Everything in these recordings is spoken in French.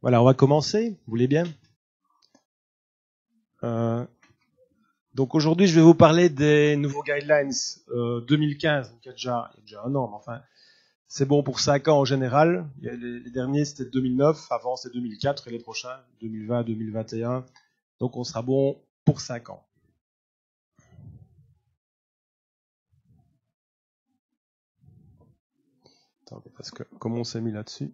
Voilà, on va commencer, vous voulez bien? Donc aujourd'hui, je vais vous parler des nouveaux guidelines 2015, donc il y a déjà un an, mais enfin, c'est bon pour 5 ans en général. Les derniers, c'était 2009, avant c'est 2004, et les prochains, 2020, 2021. Donc on sera bon pour 5 ans. Attendez, parce que comment on s'est mis là-dessus?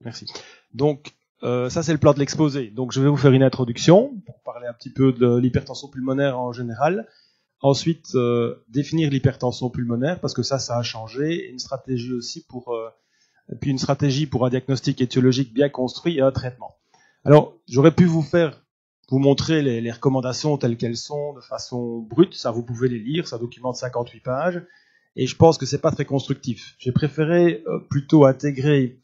Merci. Donc, ça c'est le plan de l'exposé. Donc je vais vous faire une introduction pour parler un petit peu de l'hypertension pulmonaire en général. Ensuite, définir l'hypertension pulmonaire, parce que ça a changé. Une stratégie aussi puis une stratégie pour un diagnostic étiologique bien construit et un traitement. Alors, j'aurais pu vous montrer les recommandations telles qu'elles sont de façon brute. Ça, vous pouvez les lire. Ça documente 58 pages. Et je pense que c'est pas très constructif. J'ai préféré plutôt intégrer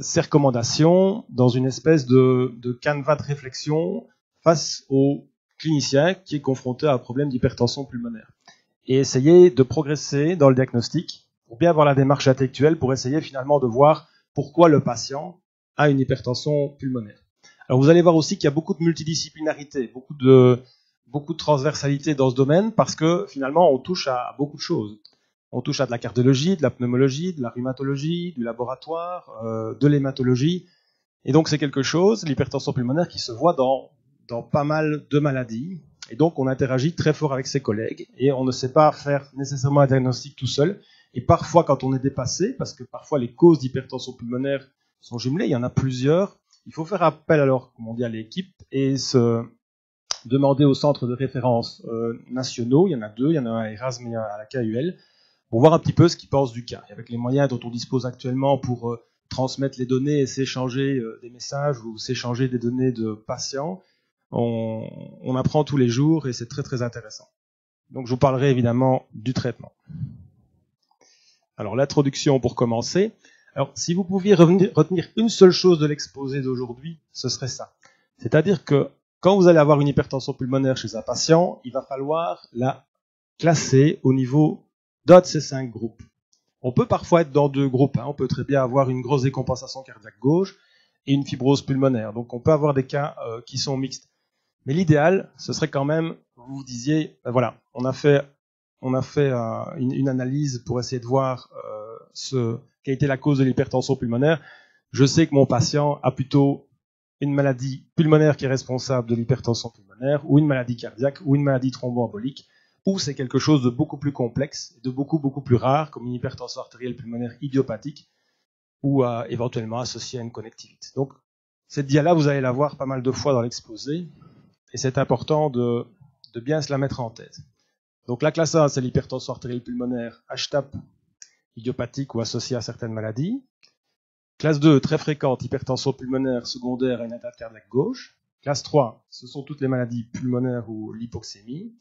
ces recommandations dans une espèce de canevas de réflexion face au clinicien qui est confronté à un problème d'hypertension pulmonaire. Et essayer de progresser dans le diagnostic pour bien avoir la démarche intellectuelle pour essayer finalement de voir pourquoi le patient a une hypertension pulmonaire. Alors vous allez voir aussi qu'il y a beaucoup de multidisciplinarité, beaucoup de transversalité dans ce domaine parce que finalement on touche à beaucoup de choses. On touche à de la cardiologie, de la pneumologie, de la rhumatologie, du laboratoire, de l'hématologie. Et donc c'est quelque chose, l'hypertension pulmonaire, qui se voit dans pas mal de maladies. Et donc on interagit très fort avec ses collègues et on ne sait pas faire nécessairement un diagnostic tout seul. Et parfois quand on est dépassé, parce que parfois les causes d'hypertension pulmonaire sont jumelées, il y en a plusieurs, il faut faire appel alors, comme on dit, à l'équipe et se demander aux centres de référence nationaux, il y en a 2, il y en a un à Erasme et un à la KUL, pour voir un petit peu ce qu'ils pensent du cas. Et avec les moyens dont on dispose actuellement pour transmettre les données et s'échanger des messages ou s'échanger des données de patients, on apprend tous les jours et c'est très très intéressant. Donc je vous parlerai évidemment du traitement. Alors l'introduction pour commencer. Alors si vous pouviez retenir une seule chose de l'exposé d'aujourd'hui, ce serait ça. C'est-à-dire que quand vous allez avoir une hypertension pulmonaire chez un patient, il va falloir la classer au niveau d'un de ces 5 groupes. On peut parfois être dans 2 groupes. On peut très bien avoir une grosse décompensation cardiaque gauche et une fibrose pulmonaire. Donc on peut avoir des cas qui sont mixtes. Mais l'idéal, ce serait quand même, vous disiez, ben voilà, on a fait une analyse pour essayer de voir quelle était la cause de l'hypertension pulmonaire. Je sais que mon patient a plutôt une maladie pulmonaire qui est responsable de l'hypertension pulmonaire, ou une maladie cardiaque, ou une maladie thromboembolique, ou c'est quelque chose de beaucoup plus complexe, de beaucoup plus rare, comme une hypertension artérielle pulmonaire idiopathique, ou éventuellement associée à une connectivite. Donc, cette dia-là, vous allez la voir pas mal de fois dans l'exposé, et c'est important de bien se la mettre en tête. Donc, la classe 1, c'est l'hypertension artérielle pulmonaire HTAP, idiopathique ou associée à certaines maladies. Classe 2, très fréquente, hypertension pulmonaire secondaire à une atteinte cardiaque gauche. Classe 3, ce sont toutes les maladies pulmonaires ou l'hypoxémie.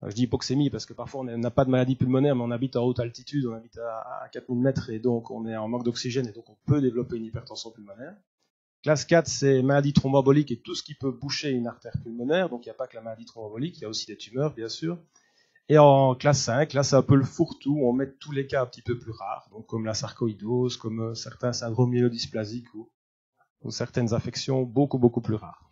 Je dis hypoxémie parce que parfois on n'a pas de maladie pulmonaire, mais on habite en haute altitude, on habite à 4000 mètres et donc on est en manque d'oxygène et donc on peut développer une hypertension pulmonaire. Classe 4, c'est maladie thromboembolique et tout ce qui peut boucher une artère pulmonaire, donc il n'y a pas que la maladie thromboembolique, il y a aussi des tumeurs bien sûr. Et en classe 5, là c'est un peu le fourre-tout, on met tous les cas un petit peu plus rares, donc comme la sarcoïdose, comme certains syndromes myélodysplasiques ou certaines affections beaucoup plus rares.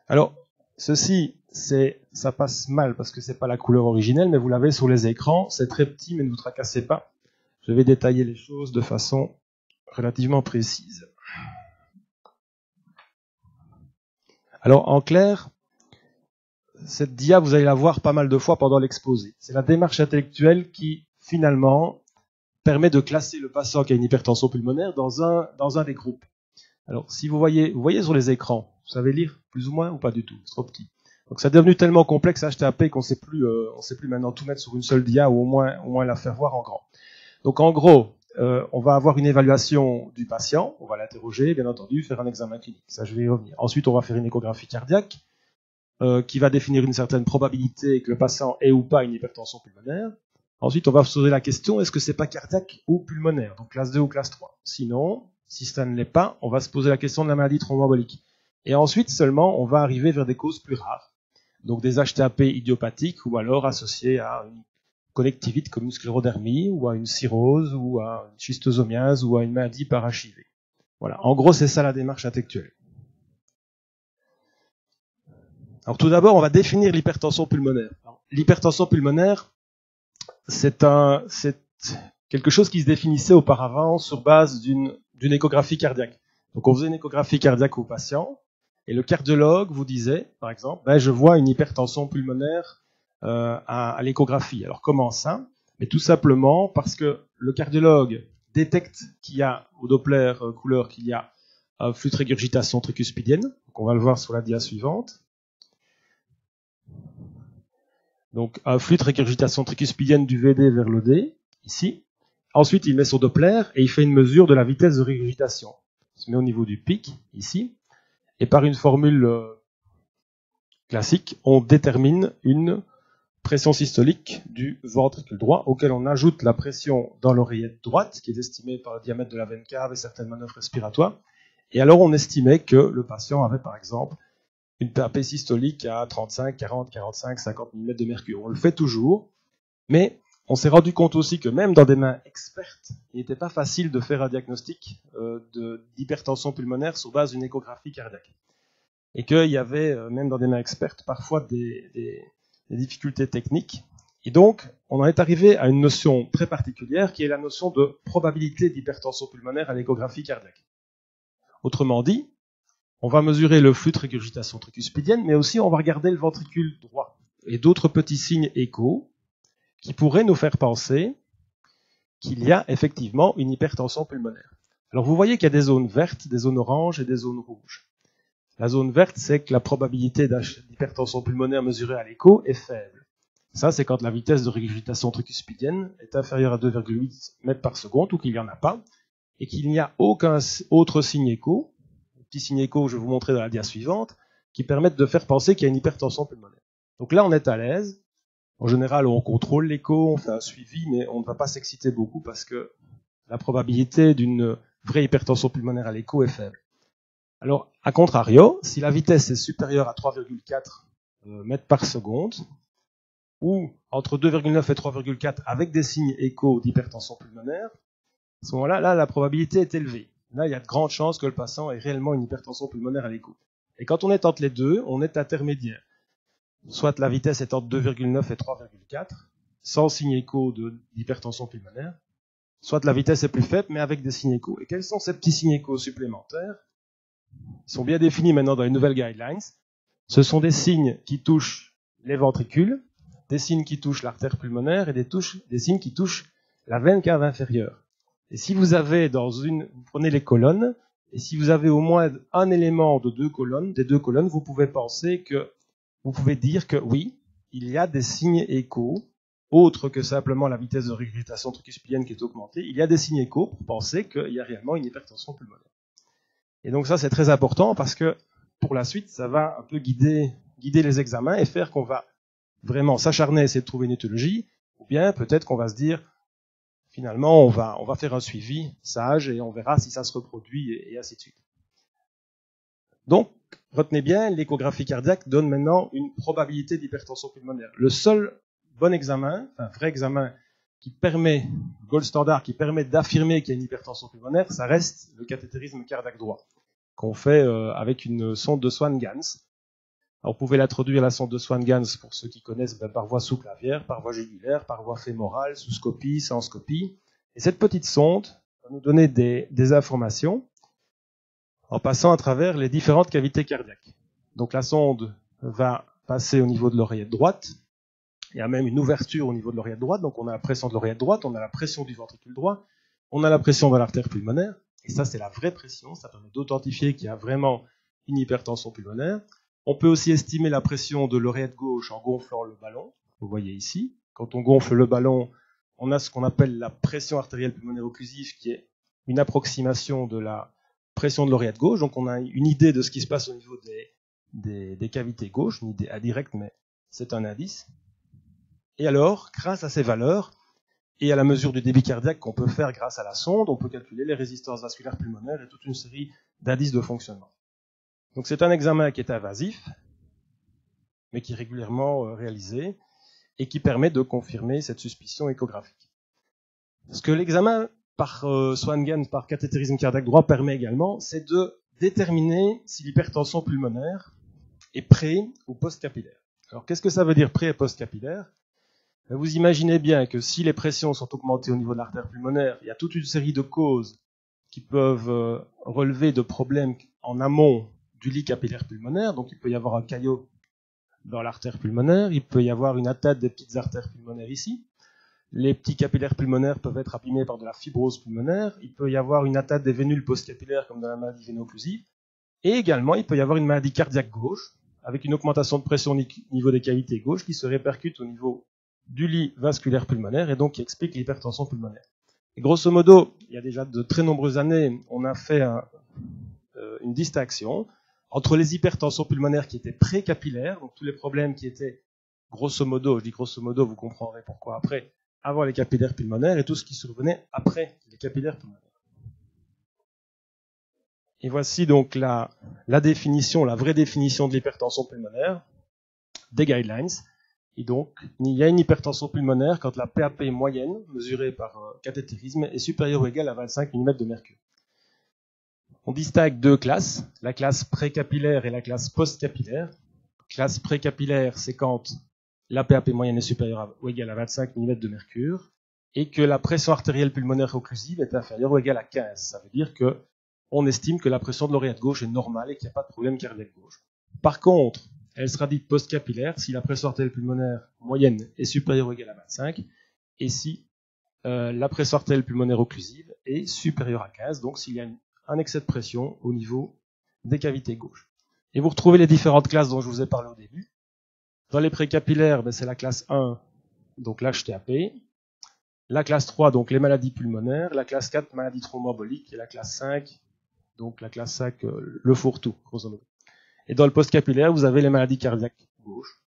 Alors, ceci, ça passe mal parce que c'est pas la couleur originelle, mais vous l'avez sur les écrans. C'est très petit, mais ne vous tracassez pas. Je vais détailler les choses de façon relativement précise. Alors, en clair, cette dia, vous allez la voir pas mal de fois pendant l'exposé. C'est la démarche intellectuelle qui, finalement, permet de classer le patient qui a une hypertension pulmonaire dans un des groupes. Alors, si vous voyez sur les écrans, vous savez lire plus ou moins ou pas du tout, c'est trop petit. Donc, c'est devenu tellement complexe HTAP qu'on sait plus maintenant tout mettre sur une seule dia ou au moins la faire voir en grand. Donc, en gros, on va avoir une évaluation du patient, on va l'interroger, bien entendu, faire un examen clinique. Ça, je vais y revenir. Ensuite, on va faire une échographie cardiaque qui va définir une certaine probabilité que le patient ait ou pas une hypertension pulmonaire. Ensuite, on va se poser la question, est-ce que c'est pas cardiaque ou pulmonaire, donc classe 2 ou classe 3. Sinon, si ça ne l'est pas, on va se poser la question de la maladie thromboembolique. Et ensuite seulement, on va arriver vers des causes plus rares. Donc des HTAP idiopathiques ou alors associés à une connectivite comme une sclérodermie ou à une cirrhose ou à une schistosomiase ou à une maladie par HIV. Voilà. En gros, c'est ça la démarche intellectuelle. Alors tout d'abord, on va définir l'hypertension pulmonaire. L'hypertension pulmonaire, c'est quelque chose qui se définissait auparavant sur base d'une échographie cardiaque. Donc on faisait une échographie cardiaque aux patients, et le cardiologue vous disait, par exemple, je vois une hypertension pulmonaire à l'échographie. Alors comment ça? Mais tout simplement parce que le cardiologue détecte qu'il y a, au Doppler couleur, qu'il y a un flux de régurgitation tricuspidienne. Donc on va le voir sur la dia suivante. Donc un flux de régurgitation tricuspidienne du VD vers l'OD, ici. Ensuite, il met son Doppler et il fait une mesure de la vitesse de régurgitation. Il se met au niveau du pic, ici. Et par une formule classique, on détermine une pression systolique du ventricule droit, auquel on ajoute la pression dans l'oreillette droite, qui est estimée par le diamètre de la veine cave et certaines manœuvres respiratoires. Et alors, on estimait que le patient avait, par exemple, une PAP systolique à 35, 40, 45, 50 mm de mercure. On le fait toujours, mais on s'est rendu compte aussi que même dans des mains expertes, il n'était pas facile de faire un diagnostic d'hypertension pulmonaire sur base d'une échographie cardiaque. Et qu'il y avait, même dans des mains expertes, parfois des difficultés techniques. Et donc, on en est arrivé à une notion très particulière qui est la notion de probabilité d'hypertension pulmonaire à l'échographie cardiaque. Autrement dit, on va mesurer le flux de régurgitation tricuspidienne, mais aussi on va regarder le ventricule droit et d'autres petits signes échos qui pourraient nous faire penser qu'il y a effectivement une hypertension pulmonaire. Alors vous voyez qu'il y a des zones vertes, des zones oranges et des zones rouges. La zone verte, c'est que la probabilité d'hypertension pulmonaire mesurée à l'écho est faible. Ça, c'est quand la vitesse de régurgitation tricuspidienne est inférieure à 2,8 mètres par seconde ou qu'il n'y en a pas, et qu'il n'y a aucun autre signe écho, le petit signe écho que je vais vous montrer dans la dia suivante, qui permettent de faire penser qu'il y a une hypertension pulmonaire. Donc là, on est à l'aise. En général, on contrôle l'écho, on fait un suivi, mais on ne va pas s'exciter beaucoup parce que la probabilité d'une vraie hypertension pulmonaire à l'écho est faible. Alors, à contrario, si la vitesse est supérieure à 3,4 mètres par seconde, ou entre 2,9 et 3,4 avec des signes échos d'hypertension pulmonaire, à ce moment-là, la probabilité est élevée. Là, il y a de grandes chances que le patient ait réellement une hypertension pulmonaire à l'écho. Et quand on est entre les deux, on est intermédiaire. Soit la vitesse est entre 2,9 et 3,4, sans signe écho d'hypertension pulmonaire, soit la vitesse est plus faible, mais avec des signes échos. Et quels sont ces petits signes échos supplémentaires? Ils sont bien définis maintenant dans les nouvelles guidelines. Ce sont des signes qui touchent les ventricules, des signes qui touchent l'artère pulmonaire et des signes qui touchent la veine cave inférieure. Et si vous avez vous prenez les colonnes, et si vous avez au moins un élément des deux colonnes, vous pouvez dire que oui, il y a des signes échos, autres que simplement la vitesse de régurgitation tricuspidienne qui est augmentée. Il y a des signes échos pour penser qu'il y a réellement une hypertension pulmonaire. Et donc ça, c'est très important parce que pour la suite, ça va un peu guider les examens et faire qu'on va vraiment s'acharner à essayer de trouver une étiologie, ou bien peut-être qu'on va se dire, finalement, on va faire un suivi sage et on verra si ça se reproduit et ainsi de suite. Donc, retenez bien, l'échographie cardiaque donne maintenant une probabilité d'hypertension pulmonaire. Le seul bon examen, un vrai examen qui permet, gold standard, qui permet d'affirmer qu'il y a une hypertension pulmonaire, ça reste le cathétérisme cardiaque droit, qu'on fait avec une sonde de Swan-Ganz. Alors, vous pouvez l'introduire, la sonde de Swan-Ganz, pour ceux qui connaissent, par voie sous-clavière, par voie jugulaire, par voie fémorale, sous scopie, sans scopie. Et cette petite sonde va nous donner des informations en passant à travers les différentes cavités cardiaques. Donc la sonde va passer au niveau de l'oreillette droite. Il y a même une ouverture au niveau de l'oreillette droite. Donc on a la pression de l'oreillette droite, on a la pression du ventricule droit, on a la pression de l'artère pulmonaire. Et ça, c'est la vraie pression. Ça permet d'authentifier qu'il y a vraiment une hypertension pulmonaire. On peut aussi estimer la pression de l'oreillette gauche en gonflant le ballon. Vous voyez ici. Quand on gonfle le ballon, on a ce qu'on appelle la pression artérielle pulmonaire occlusive, qui est une approximation de la pression de l'oreillette gauche. Donc on a une idée de ce qui se passe au niveau des cavités gauches, une idée indirecte, mais c'est un indice. Et alors, grâce à ces valeurs et à la mesure du débit cardiaque qu'on peut faire grâce à la sonde, on peut calculer les résistances vasculaires pulmonaires et toute une série d'indices de fonctionnement. Donc c'est un examen qui est invasif, mais qui est régulièrement réalisé, et qui permet de confirmer cette suspicion échographique. Ce que l'examen par Swan-Ganz, par cathétérisme cardiaque droit, permet également, c'est de déterminer si l'hypertension pulmonaire est pré- ou post-capillaire. Alors qu'est-ce que ça veut dire pré- et post-capillaire ? Vous imaginez bien que si les pressions sont augmentées au niveau de l'artère pulmonaire, il y a toute une série de causes qui peuvent relever de problèmes en amont du lit capillaire pulmonaire. Donc il peut y avoir un caillot dans l'artère pulmonaire, il peut y avoir une atteinte des petites artères pulmonaires ici. Les petits capillaires pulmonaires peuvent être abîmés par de la fibrose pulmonaire. Il peut y avoir une atteinte des vénules post-capillaires comme dans la maladie véno-occlusive. Et également, il peut y avoir une maladie cardiaque gauche avec une augmentation de pression au niveau des cavités gauches qui se répercute au niveau du lit vasculaire pulmonaire et donc qui explique l'hypertension pulmonaire. Et grosso modo, il y a déjà de très nombreuses années, on a fait une distinction entre les hypertensions pulmonaires qui étaient pré-capillaires, donc tous les problèmes qui étaient grosso modo, je dis grosso modo, vous comprendrez pourquoi après, avant les capillaires pulmonaires, et tout ce qui survenait après les capillaires pulmonaires. Et voici donc la définition, la vraie définition de l'hypertension pulmonaire, des guidelines. Et donc, il y a une hypertension pulmonaire quand la PAP moyenne, mesurée par cathétérisme, est supérieure ou égale à 25 mm de mercure. On distingue deux classes, la classe précapillaire et la classe postcapillaire. Classe précapillaire, c'est quand la PAP moyenne est supérieure ou égale à 25 mm de mercure et que la pression artérielle pulmonaire occlusive est inférieure ou égale à 15. Ça veut dire que on estime que la pression de l'oreillette gauche est normale et qu'il n'y a pas de problème cardiaque gauche. Par contre, elle sera dite postcapillaire si la pression artérielle pulmonaire moyenne est supérieure ou égale à 25 et si la pression artérielle pulmonaire occlusive est supérieure à 15, donc s'il y a un excès de pression au niveau des cavités gauches. Et vous retrouvez les différentes classes dont je vous ai parlé au début. Dans les précapillaires, c'est la classe 1, donc l'HTAP. La classe 3, donc les maladies pulmonaires. La classe 4, maladies thromboemboliques. Et la classe 5, donc la classe 5, le fourre-tout, grosso modo. Et dans le postcapillaire, vous avez les maladies cardiaques gauches.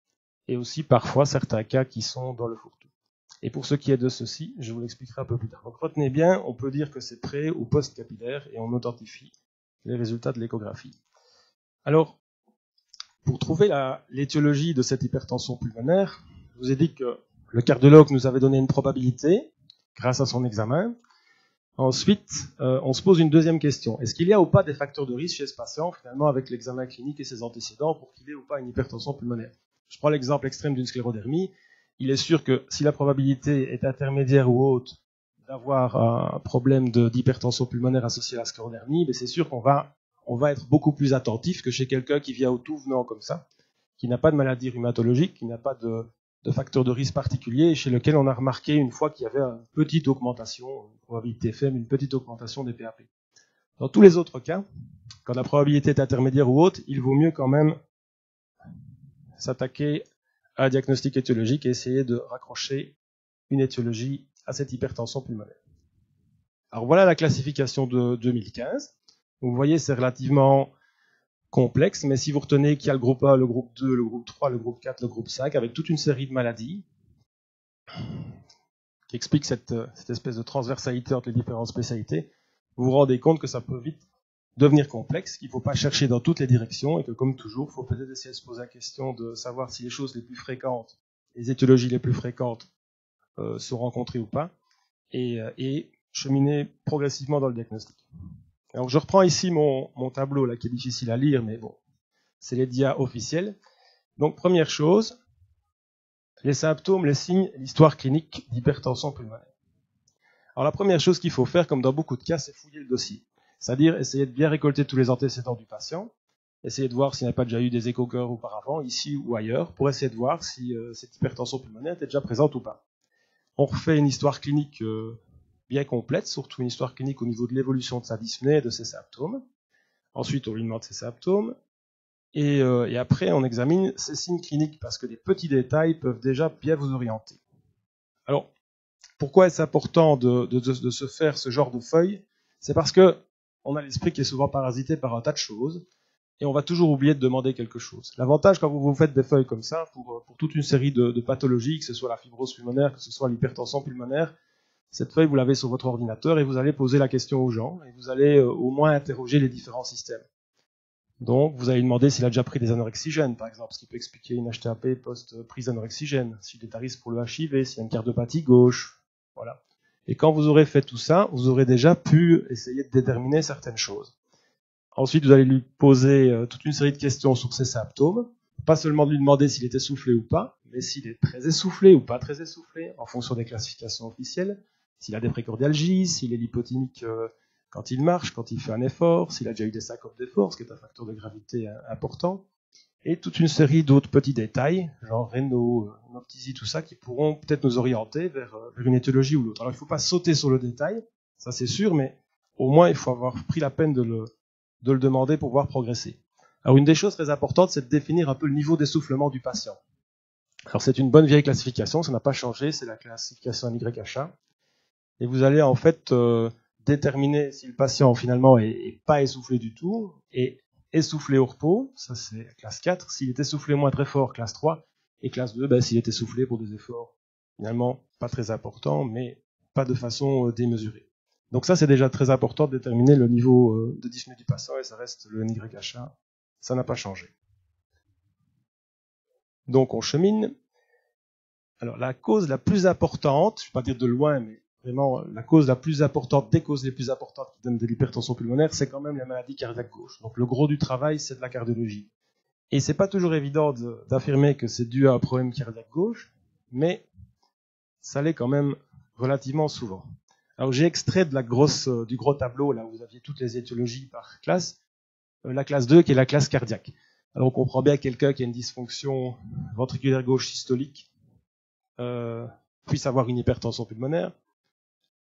Et aussi parfois certains cas qui sont dans le fourre-tout. Et pour ce qui est de ceci, je vous l'expliquerai un peu plus tard. Donc retenez bien, on peut dire que c'est pré- ou post-capillaire et on authentifie les résultats de l'échographie. Alors, pour trouver l'étiologie de cette hypertension pulmonaire, je vous ai dit que le cardiologue nous avait donné une probabilité grâce à son examen. Ensuite, on se pose une deuxième question. Est-ce qu'il y a ou pas des facteurs de risque chez ce patient, finalement, avec l'examen clinique et ses antécédents, pour qu'il ait ou pas une hypertension pulmonaire? Je prends l'exemple extrême d'une sclérodermie. Il est sûr que si la probabilité est intermédiaire ou haute d'avoir un problème d'hypertension pulmonaire associé à la sclérodermie, mais c'est sûr qu'on va être beaucoup plus attentif que chez quelqu'un qui vient au tout venant comme ça, qui n'a pas de maladie rhumatologique, qui n'a pas de facteur de risque particulier, chez lequel on a remarqué une fois qu'il y avait une petite augmentation, une probabilité faible, une petite augmentation des PAP. Dans tous les autres cas, quand la probabilité est intermédiaire ou haute, il vaut mieux quand même s'attaquer à un diagnostic étiologique et essayer de raccrocher une étiologie à cette hypertension pulmonaire. Alors voilà la classification de 2015. Vous voyez, c'est relativement complexe, mais si vous retenez qu'il y a le groupe 1, le groupe 2, le groupe 3, le groupe 4, le groupe 5, avec toute une série de maladies qui expliquent cette espèce de transversalité entre les différentes spécialités, vous vous rendez compte que ça peut vite devenir complexe, qu'il ne faut pas chercher dans toutes les directions et que, comme toujours, il faut peut-être essayer de se poser la question de savoir si les choses les plus fréquentes, les étiologies les plus fréquentes sont rencontrées ou pas, et cheminer progressivement dans le diagnostic. Alors je reprends ici mon tableau là qui est difficile à lire, mais bon, c'est les dias officiels. Donc première chose, les symptômes, les signes, l'histoire clinique d'hypertension pulmonaire. Alors la première chose qu'il faut faire, comme dans beaucoup de cas, c'est fouiller le dossier. C'est-à-dire essayer de bien récolter tous les antécédents du patient, essayer de voir s'il n'y a pas déjà eu des écho-cœurs auparavant, ici ou ailleurs, pour essayer de voir si cette hypertension pulmonaire était déjà présente ou pas. On refait une histoire clinique bien complète, surtout une histoire clinique au niveau de l'évolution de sa dyspnée et de ses symptômes. Ensuite, on lui demande ses symptômes. Et après, on examine ses signes cliniques, parce que des petits détails peuvent déjà bien vous orienter. Alors, pourquoi est-ce important de se faire ce genre de feuille? C'est parce que on a l'esprit qui est souvent parasité par un tas de choses, et on va toujours oublier de demander quelque chose. L'avantage quand vous faites des feuilles comme ça, pour toute une série de pathologies, que ce soit la fibrose pulmonaire, que ce soit l'hypertension pulmonaire, cette feuille, vous l'avez sur votre ordinateur et vous allez poser la question aux gens et vous allez au moins interroger les différents systèmes. Donc, vous allez lui demander s'il a déjà pris des anorexigènes, par exemple, ce qui peut expliquer une HTAP post-prise d'anorexigène, s'il est à risque pour le HIV, s'il a une cardiopathie gauche, voilà. Et quand vous aurez fait tout ça, vous aurez déjà pu essayer de déterminer certaines choses. Ensuite, vous allez lui poser toute une série de questions sur ses symptômes, pas seulement de lui demander s'il est essoufflé ou pas, mais s'il est très essoufflé ou pas très essoufflé, en fonction des classifications officielles, s'il a des précordialgies, s'il est lipotimique quand il marche, quand il fait un effort, s'il a déjà eu des syncopes d'effort, ce qui est un facteur de gravité important, et toute une série d'autres petits détails, genre rénaux, noctisie, tout ça, qui pourront peut-être nous orienter vers une étiologie ou l'autre. Alors il ne faut pas sauter sur le détail, ça c'est sûr, mais au moins il faut avoir pris la peine de le demander pour pouvoir progresser. Alors une des choses très importantes, c'est de définir un peu le niveau d'essoufflement du patient. Alors c'est une bonne vieille classification, ça n'a pas changé, c'est la classification NYHA. Et vous allez en fait déterminer si le patient finalement est pas essoufflé du tout, et essoufflé au repos, ça c'est classe 4, s'il est essoufflé moins très fort, classe 3, et classe 2, ben, s'il est essoufflé pour des efforts finalement pas très importants, mais pas de façon démesurée. Donc ça c'est déjà très important de déterminer le niveau de dyspnée du patient, et ça reste le NYHA, ça n'a pas changé. Donc on chemine. Alors la cause la plus importante, je ne vais pas dire de loin, mais vraiment, la cause la plus importante, des causes les plus importantes qui donnent de l'hypertension pulmonaire, c'est quand même la maladie cardiaque gauche. Donc le gros du travail, c'est de la cardiologie. Et c'est pas toujours évident d'affirmer que c'est dû à un problème cardiaque gauche, mais ça l'est quand même relativement souvent. Alors j'ai extrait de du gros tableau, là où vous aviez toutes les étiologies par classe, la classe 2 qui est la classe cardiaque. Alors on comprend bien que quelqu'un qui a une dysfonction ventriculaire gauche systolique puisse avoir une hypertension pulmonaire.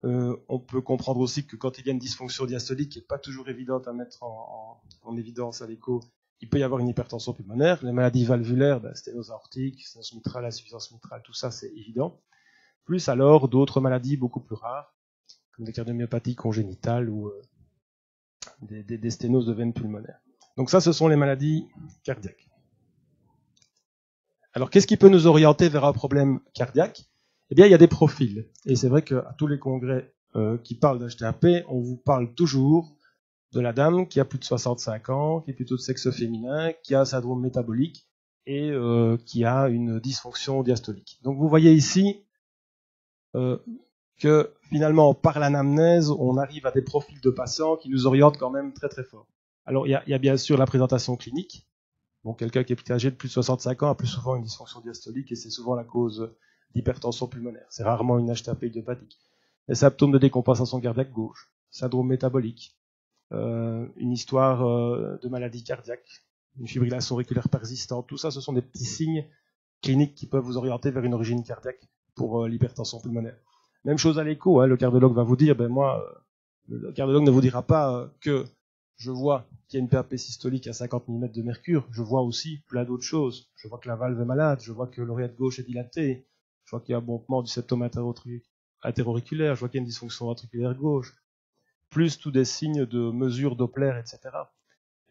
On peut comprendre aussi que quand il y a une dysfonction diastolique qui n'est pas toujours évidente à mettre en évidence à l'écho, il peut y avoir une hypertension pulmonaire. Les maladies valvulaires, sténose aortique, sténose mitrale, insuffisance mitrale, tout ça c'est évident. Plus alors d'autres maladies beaucoup plus rares, comme des cardiomyopathies congénitales ou des sténoses de veines pulmonaires. Donc ça, ce sont les maladies cardiaques. Alors qu'est-ce qui peut nous orienter vers un problème cardiaque ? Eh bien, il y a des profils. Et c'est vrai qu'à tous les congrès qui parlent d'HTAP, on vous parle toujours de la dame qui a plus de 65 ans, qui est plutôt de sexe féminin, qui a un syndrome métabolique et qui a une dysfonction diastolique. Donc vous voyez ici que finalement, par l'anamnèse, on arrive à des profils de patients qui nous orientent quand même très très fort. Alors il y a bien sûr la présentation clinique. Bon, quelqu'un qui est plus âgé de plus de 65 ans a plus souvent une dysfonction diastolique et c'est souvent la cause d'hypertension pulmonaire. C'est rarement une HTAP idiopathique. Les symptômes de décompensation cardiaque gauche, syndrome métabolique, une histoire de maladie cardiaque, une fibrillation auriculaire persistante, tout ça, ce sont des petits signes cliniques qui peuvent vous orienter vers une origine cardiaque pour l'hypertension pulmonaire. Même chose à l'écho, le cardiologue va vous dire, le cardiologue ne vous dira pas que je vois qu'il y a une PAP systolique à 50 mm de mercure, je vois aussi plein d'autres choses. Je vois que la valve est malade, je vois que l'oreillette gauche est dilatée, je vois qu'il y a un bombement du septum inter-auriculaire, je vois qu'il y a une dysfonction ventriculaire gauche, plus tous des signes de mesure Doppler, etc.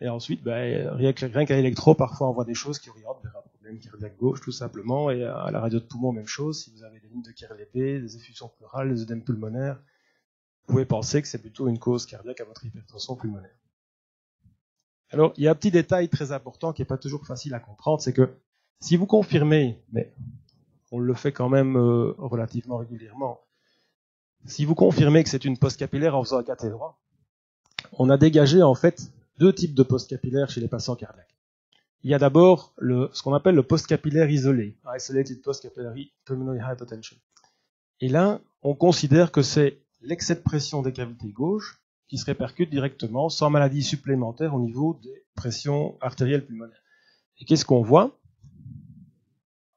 Et ensuite, rien qu'à l'électro, parfois on voit des choses qui orientent vers un problème cardiaque gauche, tout simplement, et à la radio de poumon, même chose, si vous avez des lignes de Kerr-Lépée, des effusions pleurales, des œdèmes pulmonaires, vous pouvez penser que c'est plutôt une cause cardiaque à votre hypertension pulmonaire. Alors, il y a un petit détail très important qui n'est pas toujours facile à comprendre, c'est que si vous confirmez, mais on le fait quand même relativement régulièrement, si vous confirmez que c'est une poste capillaire en faisant un cathé droit, on a dégagé en fait deux types de poste capillaires chez les patients cardiaques. Il y a d'abord ce qu'on appelle le poste capillaire isolé, isolated post capillary pulmonary hypertension. Et là, on considère que c'est l'excès de pression des cavités gauches qui se répercute directement, sans maladie supplémentaire au niveau des pressions artérielles pulmonaires. Et qu'est-ce qu'on voit ?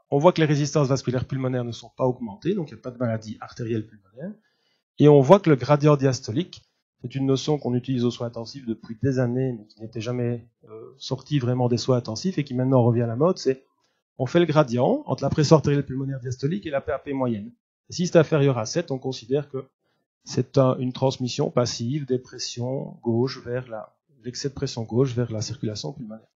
On voit que les résistances vasculaires pulmonaires ne sont pas augmentées, donc il n'y a pas de maladie artérielle pulmonaire. Et on voit que le gradient diastolique, c'est une notion qu'on utilise aux soins intensifs depuis des années, mais qui n'était jamais sortie vraiment des soins intensifs et qui maintenant revient à la mode, c'est on fait le gradient entre la pression artérielle pulmonaire diastolique et la PAP moyenne. Et si c'est inférieur à 7, on considère que c'est une transmission passive des pressions gauche vers l'excès de pression gauche vers la circulation pulmonaire.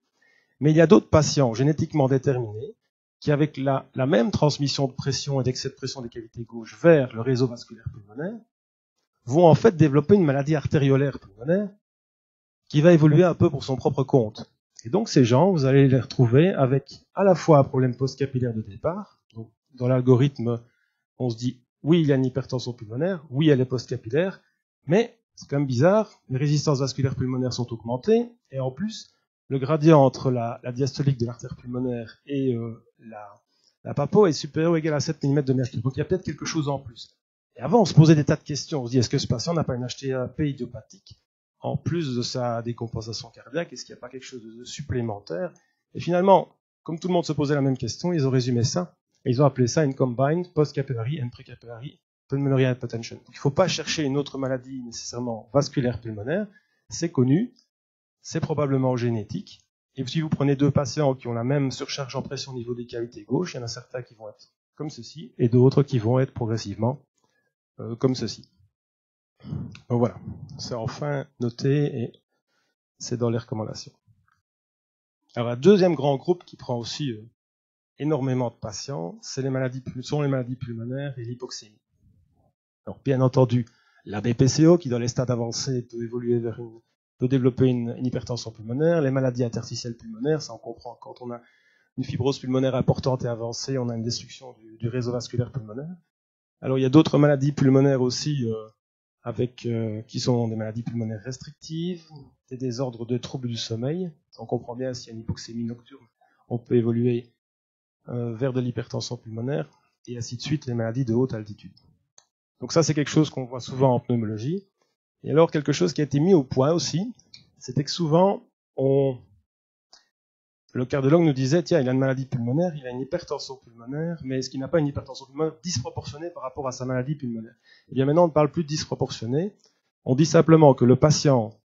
Mais il y a d'autres patients génétiquement déterminés qui, avec la même transmission de pression et d'excès de pression des cavités gauches vers le réseau vasculaire pulmonaire, vont en fait développer une maladie artériolaire pulmonaire qui va évoluer un peu pour son propre compte. Et donc ces gens, vous allez les retrouver avec à la fois un problème post-capillaire de départ. Donc, dans l'algorithme, on se dit, oui, il y a une hypertension pulmonaire, oui, elle est post-capillaire, mais c'est quand même bizarre, les résistances vasculaires pulmonaires sont augmentées, et en plus, le gradient entre la diastolique de l'artère pulmonaire et la papo est supérieur ou égal à 7 mm de mercure. Donc il y a peut-être quelque chose en plus. Et avant, on se posait des tas de questions. On se dit, est-ce que ce patient n'a pas une HTAP idiopathique en plus de sa décompensation cardiaque? Est-ce qu'il n'y a pas quelque chose de supplémentaire? Et finalement, comme tout le monde se posait la même question, ils ont résumé ça. Et ils ont appelé ça une combined post-capillary and pre-capillary pulmonary hypertension. Donc, il ne faut pas chercher une autre maladie nécessairement vasculaire pulmonaire. C'est connu. C'est probablement génétique. Et si vous prenez deux patients qui ont la même surcharge en pression au niveau des cavités gauches, il y en a certains qui vont être comme ceci, et d'autres qui vont être progressivement comme ceci. Donc voilà, c'est enfin noté et c'est dans les recommandations. Alors un deuxième grand groupe qui prend aussi énormément de patients, sont les maladies pulmonaires et l'hypoxémie. Alors bien entendu, la BPCO qui dans les stades avancés peut évoluer peut développer une hypertension pulmonaire, les maladies interstitielles pulmonaires, ça on comprend quand on a une fibrose pulmonaire importante et avancée, on a une destruction du réseau vasculaire pulmonaire. Alors il y a d'autres maladies pulmonaires aussi qui sont des maladies pulmonaires restrictives, des désordres de troubles du sommeil. On comprend bien s'il y a une hypoxémie nocturne, on peut évoluer vers de l'hypertension pulmonaire, et ainsi de suite, les maladies de haute altitude. Donc ça, c'est quelque chose qu'on voit souvent en pneumologie. Et alors, quelque chose qui a été mis au point aussi, c'était que souvent, le cardiologue nous disait, tiens, il a une maladie pulmonaire, il a une hypertension pulmonaire, mais est-ce qu'il n'a pas une hypertension pulmonaire disproportionnée par rapport à sa maladie pulmonaire? Et bien maintenant, on ne parle plus de disproportionnée, on dit simplement que le patient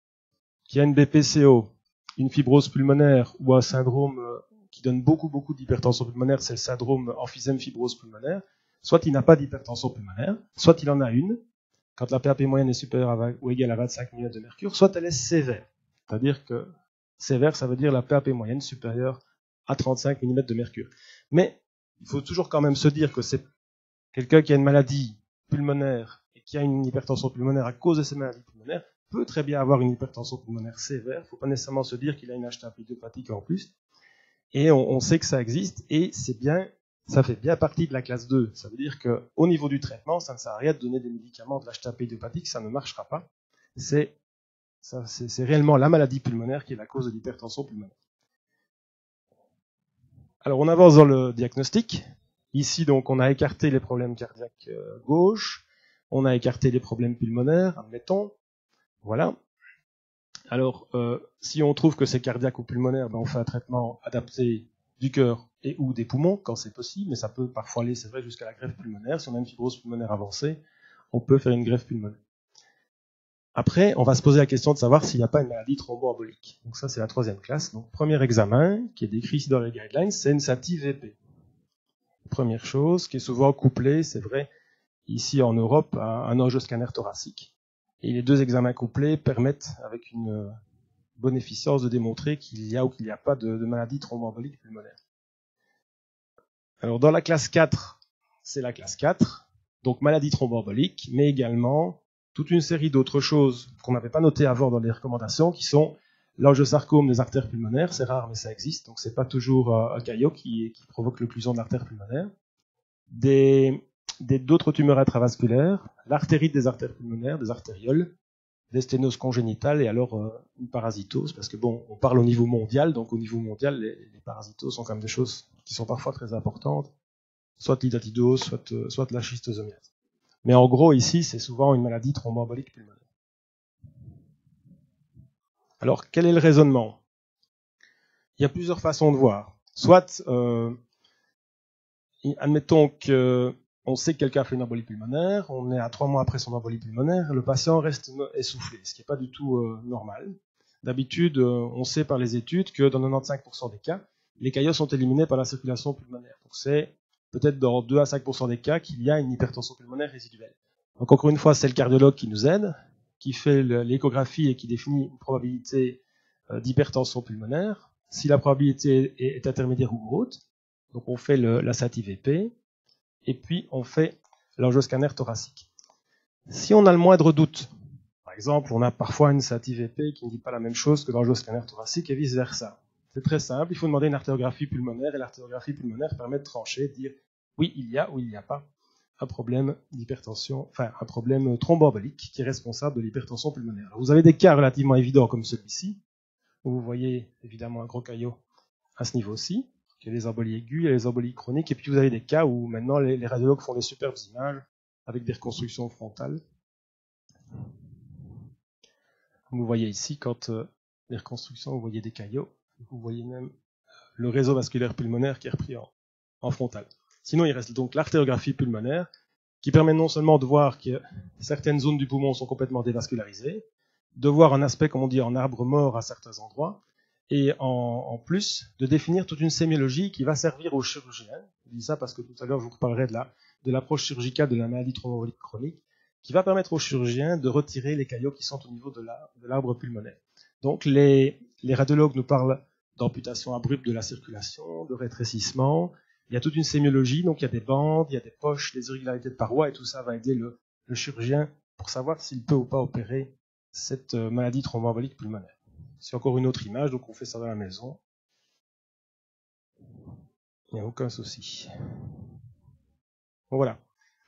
qui a une BPCO, une fibrose pulmonaire ou un syndrome qui donne beaucoup d'hypertension pulmonaire, c'est le syndrome emphysème fibrose pulmonaire, soit il n'a pas d'hypertension pulmonaire, soit il en a une, quand la PAP moyenne est supérieure ou égale à 25 mm de mercure, soit elle est sévère. C'est-à-dire que sévère, ça veut dire la PAP moyenne supérieure à 35 mm de mercure. Mais il faut toujours quand même se dire que c'est quelqu'un qui a une maladie pulmonaire et qui a une hypertension pulmonaire à cause de ces maladies pulmonaires peut très bien avoir une hypertension pulmonaire sévère. Il ne faut pas nécessairement se dire qu'il a une HTAP idiopathique en plus. Et on sait que ça existe et ça fait bien partie de la classe 2. Ça veut dire qu'au niveau du traitement, ça ne sert à rien de donner des médicaments de l'HTAP idiopathique, ça ne marchera pas. C'est réellement la maladie pulmonaire qui est la cause de l'hypertension pulmonaire. Alors on avance dans le diagnostic. Ici donc on a écarté les problèmes cardiaques gauche, on a écarté les problèmes pulmonaires, admettons. Voilà. Alors, si on trouve que c'est cardiaque ou pulmonaire, on fait un traitement adapté du cœur et ou des poumons, quand c'est possible, mais ça peut parfois aller, c'est vrai, jusqu'à la greffe pulmonaire. Si on a une fibrose pulmonaire avancée, on peut faire une greffe pulmonaire. Après, on va se poser la question de savoir s'il n'y a pas une maladie thromboembolique. Donc ça, c'est la troisième classe. Donc, premier examen, qui est décrit ici dans les guidelines, c'est une SATI-VP. Première chose, qui est souvent couplée, c'est vrai, ici en Europe, à un angioscanner thoracique. Et les deux examens couplés permettent, avec une bonne efficience, de démontrer qu'il y a ou qu'il n'y a pas de maladie thromboembolique pulmonaire. Alors, dans la classe 4, c'est la classe 4, donc maladie thromboembolique, mais également toute une série d'autres choses qu'on n'avait pas notées avant dans les recommandations, qui sont l'angiosarcome des artères pulmonaires, c'est rare mais ça existe, donc c'est pas toujours un caillot qui provoque l'occlusion de l'artère pulmonaire. D'autres tumeurs intravasculaires, l'artérite des artères pulmonaires, des artérioles, des sténoses congénitales et alors une parasitose, parce que bon, on parle au niveau mondial, donc au niveau mondial, les parasitoses sont quand même des choses qui sont parfois très importantes, soit l'hydatidose, soit la schistosomiase. Mais en gros, ici, c'est souvent une maladie thromboembolique pulmonaire. Alors, quel est le raisonnement? Il y a plusieurs façons de voir. Soit, admettons qu'on sait que quelqu'un a fait une embolie pulmonaire, on est à 3 mois après son embolie pulmonaire, le patient reste essoufflé, ce qui n'est pas du tout normal. D'habitude, on sait par les études que dans 95% des cas, les caillots sont éliminés par la circulation pulmonaire. Donc c'est peut-être dans 2 à 5% des cas qu'il y a une hypertension pulmonaire résiduelle. Donc encore une fois, c'est le cardiologue qui nous aide, qui fait l'échographie et qui définit une probabilité d'hypertension pulmonaire. Si la probabilité est intermédiaire ou haute, donc on fait la SATI-VP, et puis on fait l'angioscanner thoracique. Si on a le moindre doute, par exemple, on a parfois une SATI-VP qui ne dit pas la même chose que l'angioscanner thoracique et vice-versa. C'est très simple, il faut demander une artériographie pulmonaire, et l'artériographie pulmonaire permet de trancher, de dire oui, il y a ou il n'y a pas un problème d'hypertension, enfin un problème thromboembolique qui est responsable de l'hypertension pulmonaire. Alors, vous avez des cas relativement évidents comme celui-ci, où vous voyez évidemment un gros caillot à ce niveau-ci, il y a les embolies aiguës, il y a les embolies chroniques, et puis vous avez des cas où maintenant les radiologues font des superbes images avec des reconstructions frontales. Vous voyez ici, quand les reconstructions, vous voyez des caillots, vous voyez même le réseau vasculaire pulmonaire qui est repris en frontal. Sinon, il reste donc l'artériographie pulmonaire, qui permet non seulement de voir que certaines zones du poumon sont complètement dévascularisées, de voir un aspect, comme on dit, en arbre mort à certains endroits, et en plus, de définir toute une sémiologie qui va servir aux chirurgiens. Je dis ça parce que tout à l'heure, je vous reparlerai de l'approche chirurgicale de la maladie thromboembolique chronique, qui va permettre aux chirurgiens de retirer les caillots qui sont au niveau de l'arbre pulmonaire. Donc, les radiologues nous parlent d'amputation abrupte de la circulation, de rétrécissement. Il y a toute une sémiologie, donc il y a des bandes, il y a des poches, des irrégularités de parois, et tout ça va aider le chirurgien pour savoir s'il peut ou pas opérer cette maladie thromboembolique pulmonaire. C'est encore une autre image, donc on fait ça dans la maison. Il n'y a aucun souci. Bon, voilà.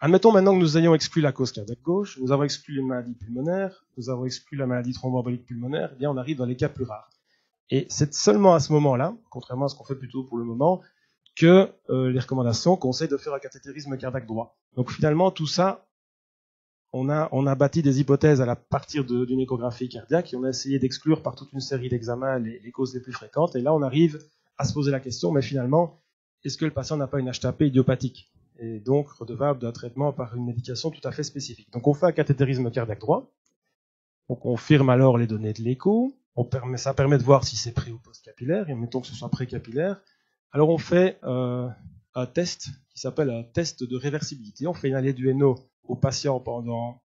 Admettons maintenant que nous ayons exclu la cause cardiaque gauche, nous avons exclu les maladies pulmonaires, nous avons exclu la maladie thromboembolique pulmonaire, eh bien on arrive dans les cas plus rares. Et c'est seulement à ce moment-là, contrairement à ce qu'on fait plutôt pour le moment, que les recommandations conseillent de faire un cathétérisme cardiaque droit. Donc finalement, tout ça, on a bâti des hypothèses à partir d'une échographie cardiaque et on a essayé d'exclure par toute une série d'examens les causes les plus fréquentes. Et là, on arrive à se poser la question, mais finalement, est-ce que le patient n'a pas une HTAP idiopathique et donc redevable d'un traitement par une médication tout à fait spécifique? Donc on fait un cathétérisme cardiaque droit, on confirme alors les données de l'écho, ça permet de voir si c'est pré- ou post-capillaire, et mettons que ce soit pré-capillaire. Alors on fait un test qui s'appelle un test de réversibilité. On fait inhaler du NO au patient pendant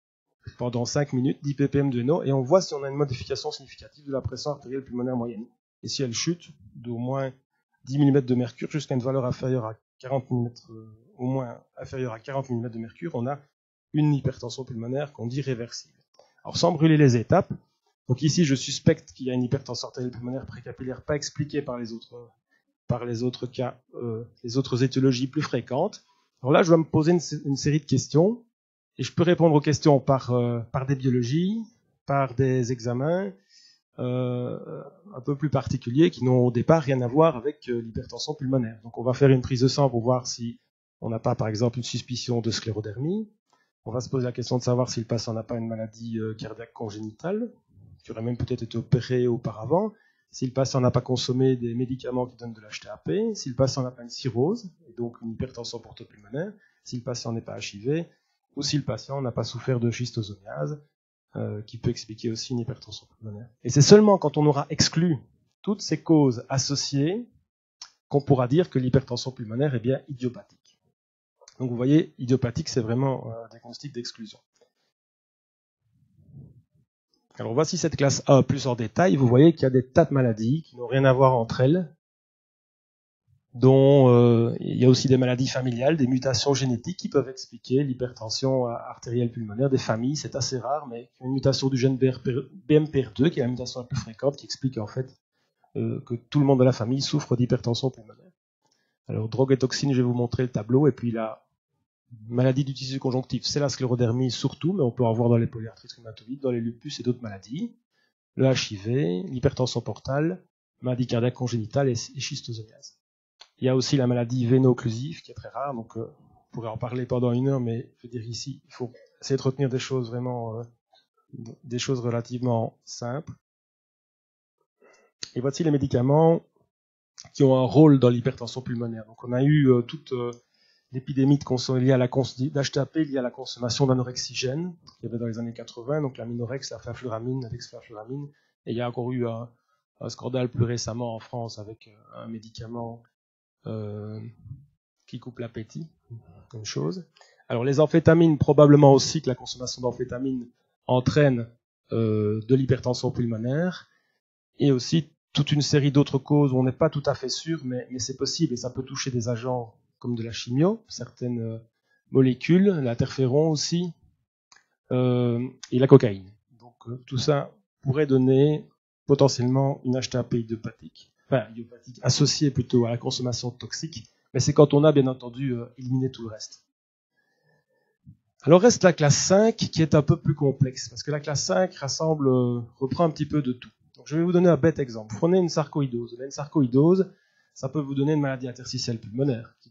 5 minutes, 10 ppm de NO, et on voit si on a une modification significative de la pression artérielle pulmonaire moyenne. Et si elle chute d'au moins 10 mm de mercure jusqu'à une valeur inférieure à 40 mm, au moins inférieure à 40 mm de mercure, on a une hypertension pulmonaire qu'on dit réversible. Alors sans brûler les étapes, donc ici je suspecte qu'il y a une hypertension artérielle pulmonaire précapillaire pas expliquée par les autres cas, les autres étiologies plus fréquentes. Alors là, je vais me poser une série de questions, et je peux répondre aux questions par des biologies, par des examens un peu plus particuliers qui n'ont au départ rien à voir avec l'hypertension pulmonaire. Donc on va faire une prise de sang pour voir si on n'a pas, par exemple, une suspicion de sclérodermie. On va se poser la question de savoir si le patient n'a pas une maladie cardiaque congénitale, qui aurait même peut-être été opérée auparavant, si le patient n'a pas consommé des médicaments qui donnent de l'HTAP, si le patient n'a pas une cirrhose, et donc une hypertension portopulmonaire, si le patient n'est pas HIV, ou si le patient n'a pas souffert de schistosomiase, qui peut expliquer aussi une hypertension pulmonaire. Et c'est seulement quand on aura exclu toutes ces causes associées qu'on pourra dire que l'hypertension pulmonaire est bien idiopathique. Donc vous voyez, idiopathique, c'est vraiment un diagnostic d'exclusion. Alors voici cette classe A plus en détail. Vous voyez qu'il y a des tas de maladies qui n'ont rien à voir entre elles, dont il y a aussi des maladies familiales, des mutations génétiques qui peuvent expliquer l'hypertension artérielle pulmonaire des familles. C'est assez rare, mais une mutation du gène BMPR2, qui est la mutation la plus fréquente, qui explique en fait que tout le monde de la famille souffre d'hypertension pulmonaire. Alors drogue et toxines, je vais vous montrer le tableau, et puis la maladie du tissu conjonctif, c'est la sclérodermie surtout, mais on peut en voir dans les polyarthrites rhumatoïdes, dans les lupus et d'autres maladies, le HIV, l'hypertension portale, maladie cardiaque congénitale et schistosomiase. Il y a aussi la maladie véno-occlusive qui est très rare, donc on pourrait en parler pendant 1 heure, mais je veux dire ici, il faut essayer de retenir des choses vraiment, des choses relativement simples. Et voici les médicaments qui ont un rôle dans l'hypertension pulmonaire. Donc on a eu toute l'épidémie liée à d'HTAP liée à la consommation d'anorexigène qu'il y avait dans les années 80, donc l'aminorex, la flafluramine, la dexflafluramine, et il y a encore eu un scandale plus récemment en France avec un médicament qui coupe l'appétit, une chose. Alors les amphétamines, probablement aussi que la consommation d'amphétamines entraîne de l'hypertension pulmonaire, et aussi toute une série d'autres causes où on n'est pas tout à fait sûr, mais c'est possible, et ça peut toucher des agents comme de la chimio, certaines molécules, l'interféron aussi, et la cocaïne. Donc tout ça pourrait donner potentiellement une HTAP idiopathique. enfin idiopathique, associé plutôt à la consommation toxique, mais c'est quand on a bien entendu éliminé tout le reste. Alors reste la classe 5 qui est un peu plus complexe, parce que la classe 5 reprend un petit peu de tout. Donc je vais vous donner un bête exemple. Prenez une sarcoïdose. Une sarcoïdose, ça peut vous donner une maladie interstitielle pulmonaire, qui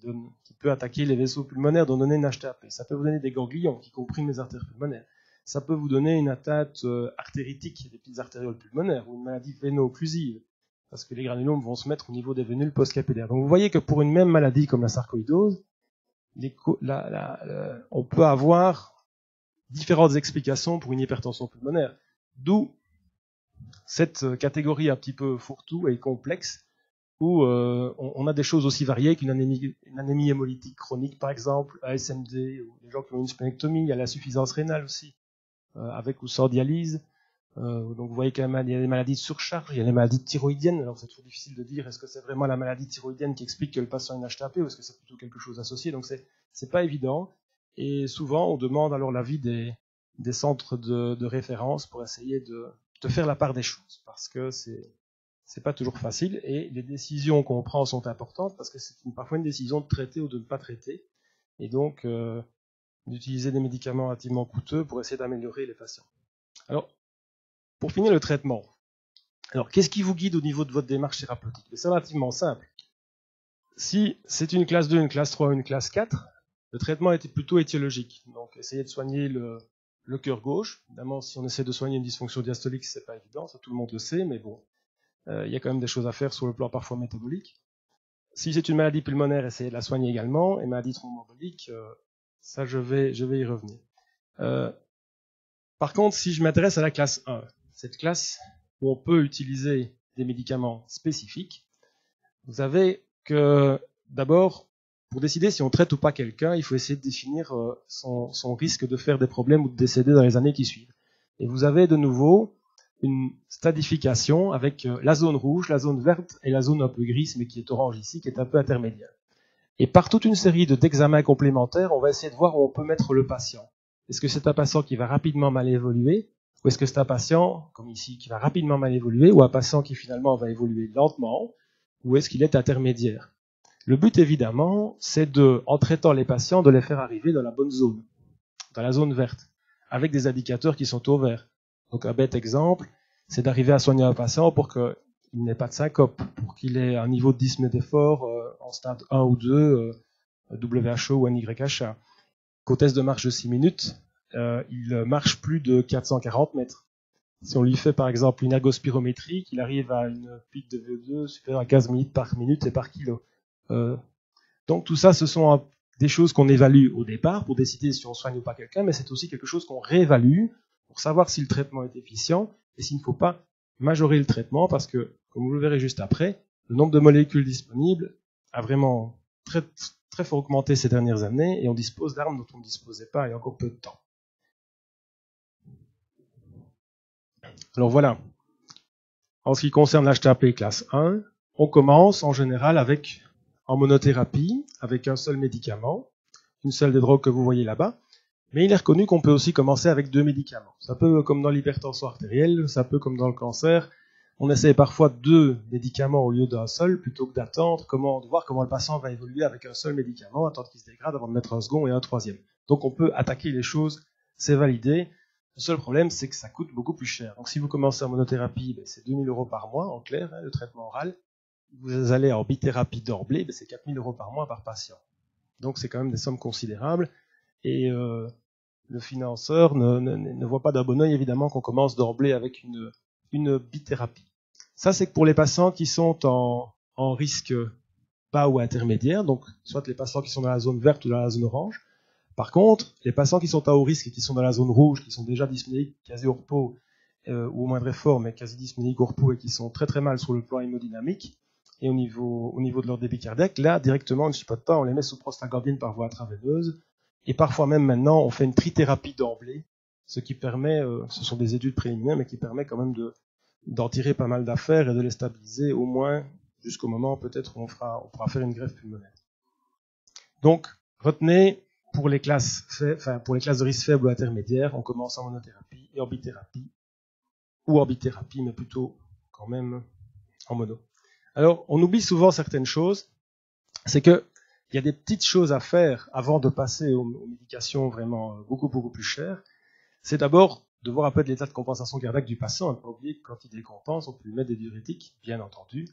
peut attaquer les vaisseaux pulmonaires, dont donner une HTAP. Ça peut vous donner des ganglions qui compriment les artères pulmonaires. Ça peut vous donner une atteinte artéritique des petites artérioles pulmonaires, ou une maladie véno-occlusive, parce que les granulomes vont se mettre au niveau des vénules postcapillaires. Donc vous voyez que pour une même maladie comme la sarcoïdose, on peut avoir différentes explications pour une hypertension pulmonaire. D'où cette catégorie un petit peu fourre-tout et complexe, où on a des choses aussi variées qu'une anémie hémolytique chronique, par exemple, ASMD, ou des gens qui ont une splénectomie, il y a l'insuffisance rénale aussi, avec ou sans dialyse. Donc vous voyez qu'il y a des maladies de surcharge, il y a les maladies thyroïdiennes. Alors c'est toujours difficile de dire est-ce que c'est vraiment la maladie thyroïdienne qui explique que le patient a une HTAP ou est-ce que c'est plutôt quelque chose associé. Donc c'est pas évident. Et souvent on demande alors l'avis des centres de référence pour essayer de faire la part des choses, parce que c'est pas toujours facile et les décisions qu'on prend sont importantes parce que c'est parfois une décision de traiter ou de ne pas traiter, et donc d'utiliser des médicaments relativement coûteux pour essayer d'améliorer les patients. Alors pour finir le traitement, alors qu'est-ce qui vous guide au niveau de votre démarche thérapeutique? C'est relativement simple. Si c'est une classe 2, une classe 3, une classe 4, le traitement était plutôt étiologique. Donc essayer de soigner le cœur gauche. Évidemment, si on essaie de soigner une dysfonction diastolique, c'est pas évident, ça tout le monde le sait, mais bon, il y a quand même des choses à faire sur le plan parfois métabolique. Si c'est une maladie pulmonaire, essayez de la soigner également, et maladie thromboembolique, ça je vais y revenir. Par contre, si je m'intéresse à la classe 1, cette classe où on peut utiliser des médicaments spécifiques, vous savez que d'abord, pour décider si on traite ou pas quelqu'un, il faut essayer de définir son risque de faire des problèmes ou de décéder dans les années qui suivent. Et vous avez de nouveau une stratification avec la zone rouge, la zone verte et la zone un peu grise, mais qui est orange ici, qui est un peu intermédiaire. Et par toute une série d'examens complémentaires, on va essayer de voir où on peut mettre le patient. Est-ce que c'est un patient qui va rapidement mal évoluer, ou est-ce que c'est un patient, comme ici, qui va rapidement mal évoluer, ou un patient qui finalement va évoluer lentement, ou est-ce qu'il est intermédiaire? Le but, évidemment, c'est en traitant les patients, de les faire arriver dans la bonne zone, dans la zone verte, avec des indicateurs qui sont au vert. Donc un bête exemple, c'est d'arriver à soigner un patient pour qu'il n'ait pas de syncope, pour qu'il ait un niveau de dyspnée d'effort en stade 1 ou 2, WHO ou NYHA. Qu'au test de marche de 6 minutes, il marche plus de 440 mètres. Si on lui fait par exemple une ergospirométrie, qu'il arrive à une pique de VO2 supérieure à 15 minutes par minute et par kilo. Donc tout ça, ce sont des choses qu'on évalue au départ pour décider si on soigne ou pas quelqu'un, mais c'est aussi quelque chose qu'on réévalue pour savoir si le traitement est efficient et s'il ne faut pas majorer le traitement, parce que, comme vous le verrez juste après, le nombre de molécules disponibles a vraiment très, très fort augmenté ces dernières années et on dispose d'armes dont on ne disposait pas il y a encore peu de temps. Alors voilà, en ce qui concerne l'HTAP classe 1, on commence en général en monothérapie, avec un seul médicament, une seule des drogues que vous voyez là-bas, mais il est reconnu qu'on peut aussi commencer avec 2 médicaments. Ça peut comme dans l'hypertension artérielle, ça peut comme dans le cancer. On essaie parfois 2 médicaments au lieu d'un seul, plutôt que d'attendre, de voir comment le patient va évoluer avec un seul médicament, attendre qu'il se dégrade avant de mettre un second et un troisième. Donc on peut attaquer les choses, c'est validé. Le seul problème, c'est que ça coûte beaucoup plus cher. Donc si vous commencez en monothérapie, c'est 2 000 € par mois, en clair, le traitement oral. Vous allez en bithérapie d'emblée, c'est 4 000 € par mois par patient. Donc c'est quand même des sommes considérables. Et le financeur ne voit pas d'un bon œil, évidemment, qu'on commence d'emblée avec une bithérapie. Ça, c'est pour les patients qui sont en risque bas ou intermédiaire, donc soit les patients qui sont dans la zone verte ou dans la zone orange. Par contre, les patients qui sont à haut risque et qui sont dans la zone rouge, qui sont déjà dyspnéiques, quasi au repos, ou au moindre effort, mais quasi dyspnéiques au repos et qui sont très très mal sur le plan hémodynamique, et au niveau de leur débit cardiaque, là, directement, on ne chipote pas, on les met sous prostaglandine par voie intraveineuse, et parfois même maintenant, on fait une trithérapie d'emblée, ce qui permet, ce sont des études préliminaires, mais qui permet quand même d'en tirer pas mal d'affaires et de les stabiliser, au moins jusqu'au moment peut-être où on pourra faire une greffe pulmonaire. Donc, retenez, pour les classes de risque faible ou intermédiaire, on commence en monothérapie et en bithérapie, ou en bithérapie, mais plutôt quand même en mono. Alors, on oublie souvent certaines choses. C'est que il y a des petites choses à faire avant de passer aux médications vraiment beaucoup plus chères. C'est d'abord de voir un peu de l'état de compensation cardiaque du patient. Ne pas oublier que quand il décompense, on peut lui mettre des diurétiques, bien entendu.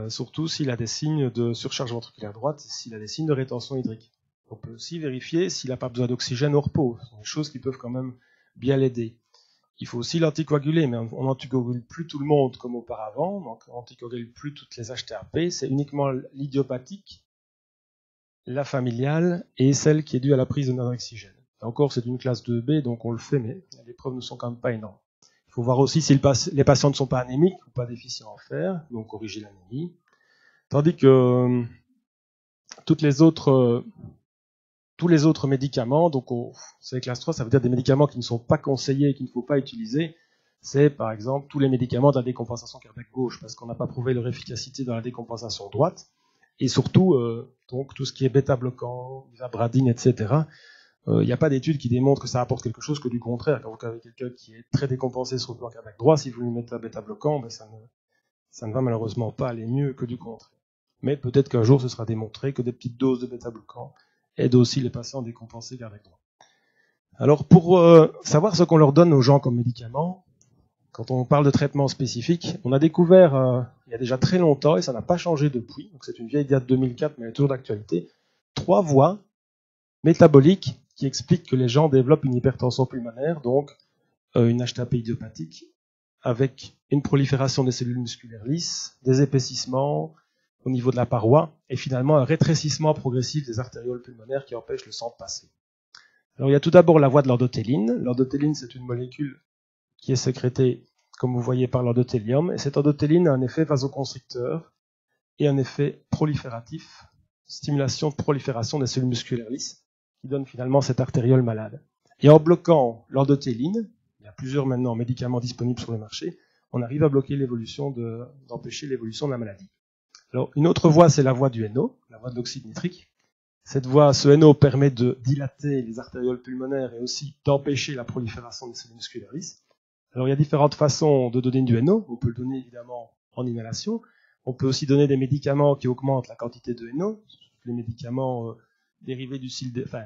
Surtout s'il a des signes de surcharge ventriculaire droite, s'il a des signes de rétention hydrique. On peut aussi vérifier s'il n'a pas besoin d'oxygène au repos. Ce sont des choses qui peuvent quand même bien l'aider. Il faut aussi l'anticoaguler, mais on n'anticoagule plus tout le monde comme auparavant, donc on n'anticoagule plus toutes les HTAP, c'est uniquement l'idiopathique, la familiale et celle qui est due à la prise de non-oxygène. Encore, c'est une classe 2B, donc on le fait, mais les preuves ne sont quand même pas énormes. Il faut voir aussi si les patients ne sont pas anémiques ou pas déficients en fer, donc corriger l'anémie. Tandis que tous les autres médicaments, donc c'est classe 3, ça veut dire des médicaments qui ne sont pas conseillés et qu'il ne faut pas utiliser. C'est par exemple tous les médicaments de la décompensation cardiaque gauche, parce qu'on n'a pas prouvé leur efficacité dans la décompensation droite. Et surtout, donc tout ce qui est bêta-bloquant, isabradine, etc. Il n'y a pas d'études qui démontrent que ça apporte quelque chose, que du contraire. Quand vous avez quelqu'un qui est très décompensé sur le plan cardiaque droit, si vous lui mettez un bêta-bloquant, ben ça ne va malheureusement pas aller mieux que du contraire. Mais peut-être qu'un jour, ce sera démontré que des petites doses de bêta-bloquant aident aussi les patients décompensés cardiaque droit. Alors, pour savoir ce qu'on leur donne aux gens comme médicaments, quand on parle de traitement spécifique, on a découvert, il y a déjà très longtemps, et ça n'a pas changé depuis, donc c'est une vieille date 2004, mais elle est toujours d'actualité, 3 voies métaboliques qui expliquent que les gens développent une hypertension pulmonaire, donc une HTAP idiopathique, avec une prolifération des cellules musculaires lisses, des épaississements au niveau de la paroi, et finalement un rétrécissement progressif des artérioles pulmonaires qui empêche le sang de passer. Alors il y a tout d'abord la voie de l'endothéline. L'endothéline, c'est une molécule qui est sécrétée, comme vous voyez, par l'endothélium, et cette endothéline a un effet vasoconstricteur et un effet prolifératif, stimulation de prolifération des cellules musculaires lisses, qui donne finalement cette artériole malade. Et en bloquant l'endothéline, il y a plusieurs maintenant médicaments disponibles sur le marché, on arrive à bloquer d'empêcher l'évolution de la maladie. Alors, une autre voie, c'est la voie du NO, la voie de l'oxyde nitrique. Cette voie, ce NO permet de dilater les artérioles pulmonaires et aussi d'empêcher la prolifération des cellules musculaires lisses. Alors, il y a différentes façons de donner du NO. On peut le donner évidemment en inhalation. On peut aussi donner des médicaments qui augmentent la quantité de NO, les médicaments dérivés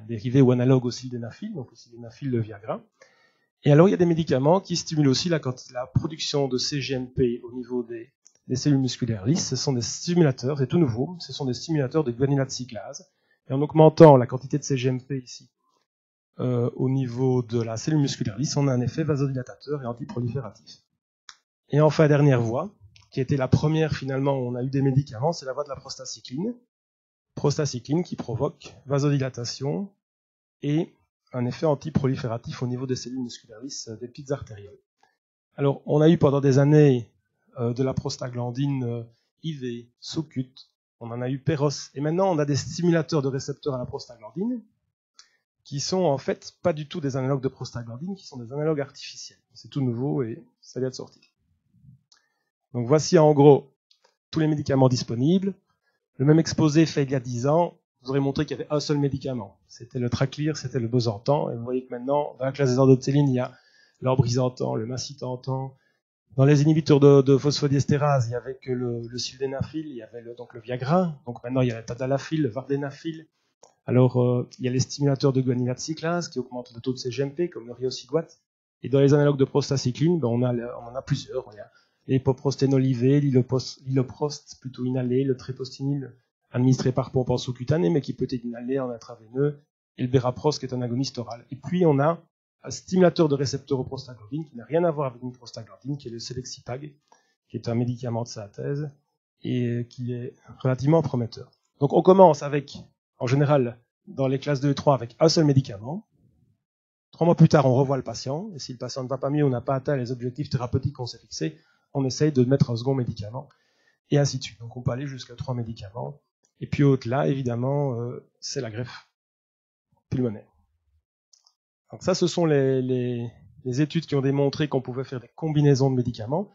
dérivés ou analogues au sildenafil, donc le sildenafil, le Viagra. Et alors, il y a des médicaments qui stimulent aussi la production de cGMP au niveau des cellules musculaires lisses. Ce sont des stimulateurs, c'est tout nouveau, ce sont des stimulateurs de guanylate cyclase. Et en augmentant la quantité de cGMP ici au niveau de la cellule musculaire lisse, on a un effet vasodilatateur et antiprolifératif. Et enfin, dernière voie, qui était la première finalement où on a eu des médicaments, c'est la voie de la prostacycline. Prostacycline qui provoque vasodilatation et un effet antiprolifératif au niveau des cellules musculaires lisses des petites artérioles. Alors, on a eu pendant des années de la prostaglandine IV, Socute, on en a eu Péros, et maintenant on a des stimulateurs de récepteurs à la prostaglandine qui sont en fait pas du tout des analogues de prostaglandine, qui sont des analogues artificiels. C'est tout nouveau et ça vient de sortir. Donc voici en gros tous les médicaments disponibles. Le même exposé fait il y a 10 ans, vous aurez montré qu'il y avait un seul médicament. C'était le Tracleer, c'était le Bosantan, et vous voyez que maintenant, dans la classe des endothéline, il y a l'orbrisantan, le macitentan. Dans les inhibiteurs de phosphodiestérase, il y avait que le sildenafil, il y avait donc le Viagra. Donc maintenant, il y a le tadalafil, le vardenafil. Alors, il y a les stimulateurs de guanylate cyclase qui augmentent le taux de cGMP, comme le riociguate. Et dans les analogues de prostacycline, on en a plusieurs. Il y a l'époprosténol IV, l'iloprost plutôt inhalé, le trépostinil administré par pompe en sous-cutanée, mais qui peut être inhalé en intraveineux, et le béraprost qui est un agoniste oral. Et puis, on a un stimulateur de récepteur aux prostaglandines qui n'a rien à voir avec une prostaglandine, qui est le Selexipag, qui est un médicament de synthèse et qui est relativement prometteur. Donc on commence avec, en général, dans les classes 2 et 3, avec un seul médicament. 3 mois plus tard, on revoit le patient, et si le patient ne va pas mieux, on n'a pas atteint les objectifs thérapeutiques qu'on s'est fixés, on essaye de mettre un second médicament, et ainsi de suite. Donc on peut aller jusqu'à 3 médicaments. Et puis au-delà, évidemment, c'est la greffe pulmonaire. Donc ça, ce sont les études qui ont démontré qu'on pouvait faire des combinaisons de médicaments.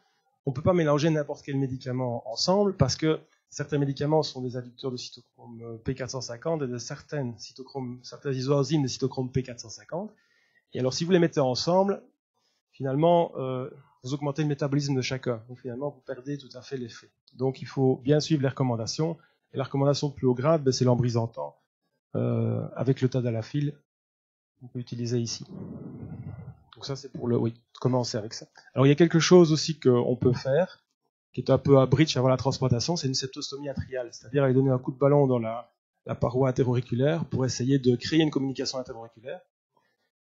On ne peut pas mélanger n'importe quel médicament ensemble parce que certains médicaments sont des adducteurs de cytochrome P450 et de certaines isoenzymes de cytochrome P450. Et alors, si vous les mettez ensemble, finalement, vous augmentez le métabolisme de chacun. Donc finalement, vous perdez tout à fait l'effet. Donc il faut bien suivre les recommandations. Et la recommandation de plus haut grade, ben, c'est l'embrisantan avec le tadalafil. On peut utiliser ici. Donc ça, c'est pour commencer avec ça. Alors il y a quelque chose aussi qu'on peut faire, qui est un peu à bridge avant la transplantation, c'est une septostomie atriale, c'est-à-dire aller donner un coup de ballon dans la paroi interauriculaire pour essayer de créer une communication interauriculaire